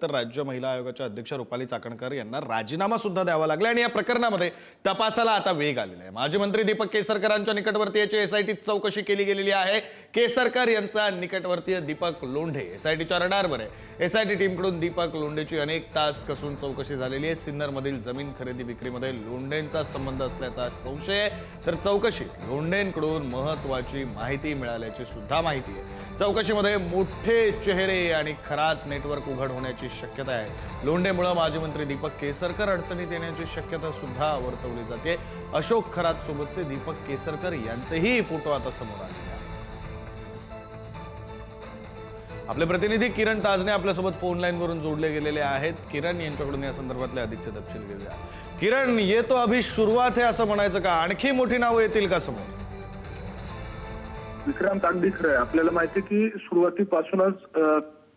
तर राज्य महिला आयोगाच्या अध्यक्ष रुपाली चाकणकर यांना राजीनामा सुद्धा द्यावा लागला आणि या प्रकरणामध्ये तपासाला आता वेग आलेला आहे। माजी मंत्री दीपक केसरकरांच्या निकटवर्तीयाची एसआयटी चौकशी केली गेलेली आहे। केसरकर यांचा निकटवर्तीय दीपक लोंढे एसआयटीच्या रडारवर आहे। एसआयटी टीमकडून दीपक लोंढेची अनेक तास कसून चौकशी झालेली आहे। सिन्नरमधील जमीन खरेदी विक्रीमध्ये लोंढेंचा संबंध असल्याचा संशय आहे, तर चौकशीत लोंढेंकडून महत्त्वाची माहिती मिळाल्याची सुद्धा माहिती आहे। चौकशीमध्ये मोठे चेहरे आणि खरात नेटवर्क उघड होण्याची शक्यता आहे। लोंढेमुळे माजी मंत्री दीपक केसरकर अडचणीत येण्याची शक्यता सुद्धा वर्तवली जाते। अशोक खरात सोबतचे दीपक केसरकर यांचेही फोटो आता समोर आले आहेत। आपले प्रतिनिधी किरण ताजने आपल्यासोबत फोन लाइन वरून जोडले गेलेले आहेत। किरण यांच्याकडून या संदर्भातले अधिकचे तपशील घेऊया। किरण, ये तो अभी शुरुआत है असं म्हणायचं का? आणखी मोठी नावं येतील का समोर? विक्रांत, अगदी खरं आहे। आपल्याला माहिती आहे की सुरुवातीपासूनच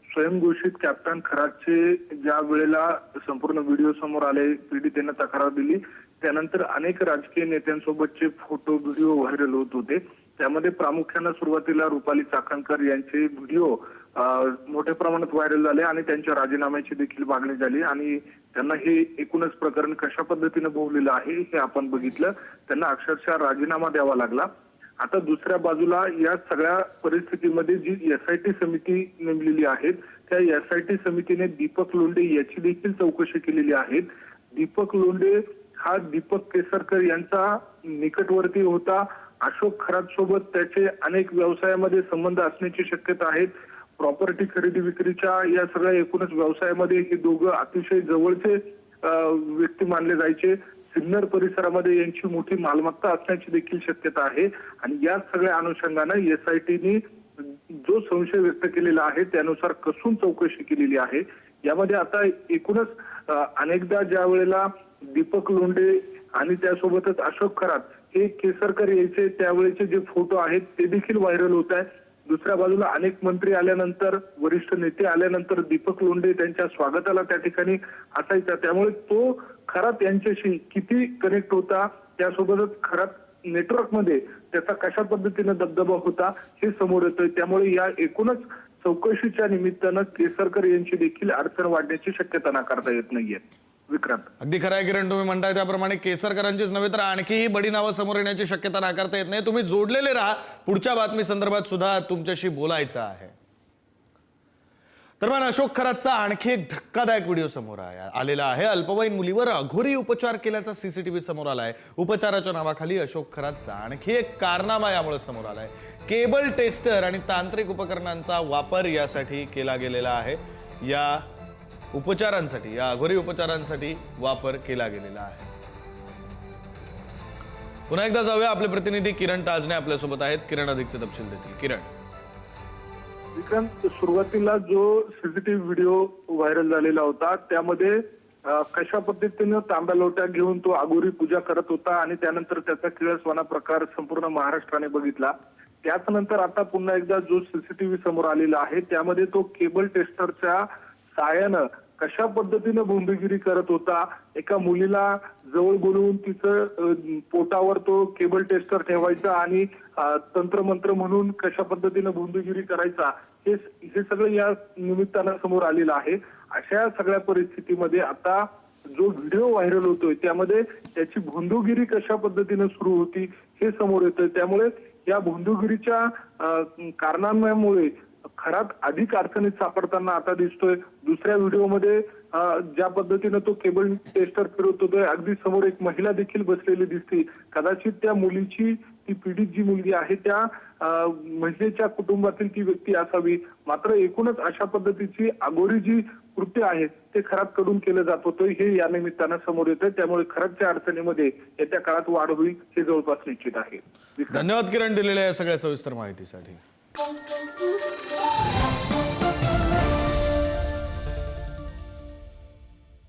स्वयंघोषित कॅप्टन खरातचे ज्या वेळेला संपूर्ण व्हिडिओ समोर आले, पीडितेने तक्रार दिली, त्यानंतर अनेक राजकीय नेत्यांसोबतचे फोटो व्हिडिओ व्हायरल होत होते। त्यामध्ये प्रामुख्याने सुरुवातीला रुपाली चाकणकर यांचे व्हिडिओ मोठ्या प्रमाणात व्हायरल झाले आणि त्यांच्या राजीनाम्याची देखील मागणी झाली आणि त्यांना हे एकूणच प्रकरण कशा पद्धतीने भोवलेलं आहे हे आपण बघितलं। त्यांना अक्षरशः राजीनामा द्यावा लागला। आता दुसऱ्या बाजूला या सगळ्या परिस्थितीमध्ये जी एसआयटी समिती नेमलेली आहे, त्या एसआयटी समितीने दीपक लोंढे याची देखील चौकशी केलेली आहे। दीपक लोंढे हा दीपक केसरकर यांचा निकटवर्ती होता। अशोक खरात सोबत त्याचे अनेक व्यवसायामध्ये संबंध असण्याची शक्यता आहे। प्रॉपर्टी खरेदी विक्रीच्या या सगळ्या एकूणच व्यवसायामध्ये हे दोघं अतिशय जवळचे व्यक्ती मानले जायचे। सिन्नर परिसरामध्ये यांची मोठी मालमत्ता असण्याची देखील शक्यता आहे आणि या सगळ्या अनुषंगाने एसआयटीने जो संशय व्यक्त केलेला आहे त्यानुसार कसून चौकशी केलेली आहे। यामध्ये आता एकूणच अनेकदा ज्या वेळेला दीपक लोंढे आणि त्यासोबतच अशोक खरात हे केसरकर यायचे त्यावेळेचे जे फोटो आहेत ते देखील व्हायरल होत आहेत। दुसऱ्या बाजूला अनेक मंत्री आल्यानंतर, वरिष्ठ नेते आल्यानंतर दीपक लोंढे त्यांच्या स्वागताला त्या ठिकाणी असायचा। त्यामुळे तो खरात यांच्याशी किती कनेक्ट होता, त्यासोबतच खरात नेटवर्कमध्ये त्याचा कशा पद्धतीने दबदबा होता हे समोर येतंय। त्यामुळे या एकूणच चौकशीच्या निमित्तानं केसरकर यांची देखील अडचण वाढण्याची शक्यता नाकारता येत नाहीये। विक्रांत, अगदी खरं आहे किरण, तुम्ही म्हणताय त्याप्रमाणे केसरकरांचीच नव्हे तर आणखीही बडी नावं समोर येण्याची शक्यता नाकारता येत नाही। तुम्ही जोडलेले राहा, पुढच्या बातमी संदर्भात सुद्धा तुमच्याशी बोलायचं आहे। दरम्यान अशोक खरातचा आणखी एक धक्कादायक व्हिडिओ समोर आलेला आहे। अल्पवयीन मुलीवर अघोरी उपचार केल्याचा सीसीटीव्ही समोर आलाय। उपचाराच्या नावाखाली अशोक खरातचा आणखी एक कारनामा यामुळे समोर आलाय। केबल टेस्टर आणि तांत्रिक उपकरणांचा वापर यासाठी केला गेलेला आहे। या उपचारांसाठी, या अघोरी उपचारांसाठी वापर केला गेलेला आहे। पुन्हा एकदा जाऊया, आपले प्रतिनिधी किरण ताजने आपल्यासोबत आहेत। किरण अधिकचे तपशील देतील। किरण, विक्रांत, सुरुवातीला जो सीसीटीव्ही व्हिडिओ व्हायरल झालेला होता त्यामध्ये कशा पद्धतीने तांब्या लोट्या घेऊन तो अघोरी पूजा करत होता आणि त्यानंतर त्याचा किळसवाना प्रकार संपूर्ण महाराष्ट्राने बघितला। त्याच नंतर आता पुन्हा एकदा जो सीसीटीव्ही समोर आलेला आहे त्यामध्ये तो केबल टेस्टरच्या साहाय्यानं कशा पद्धतीने भोंदूगिरी करत होता। एका मुलीला जवळ बोलवून तिचं पोटावर तो केबल टेस्टर ठेवायचा आणि तंत्रमंत्र म्हणून कशा पद्धतीने भोंदूगिरी करायचा हे सगळं या निमित्तानं समोर आलेलं आहे। अशा सगळ्या परिस्थितीमध्ये आता जो व्हिडिओ व्हायरल होतोय त्यामध्ये त्याची भोंदूगिरी कशा पद्धतीने सुरू होती हे समोर येतंय। त्यामुळे या भोंदूगिरीच्या कारणांमुळे खरात अधिक अडचणीत सापडताना आता दिसतोय। दुसऱ्या व्हिडिओमध्ये ज्या पद्धतीने तो केबल टेस्टर फिरवत होतोय, अगदी समोर एक महिला देखील बसलेली दिसते। कदाचित त्या मुलीची, ती पीडित जी मुलगी आहे त्या महिलेच्या कुटुंबातील ती व्यक्ती असावी। मात्र एकूणच अशा पद्धतीची अघोरी जी कृत्य आहे ते खरात कडून केलं जात होतं हे या निमित्तानं समोर येतंय। त्यामुळे खरातच्या अडचणीमध्ये येत्या काळात वाढ होईल हे जवळपास निश्चित आहे। धन्यवाद किरण, दिलेल्या या सगळ्या सविस्तर माहितीसाठी।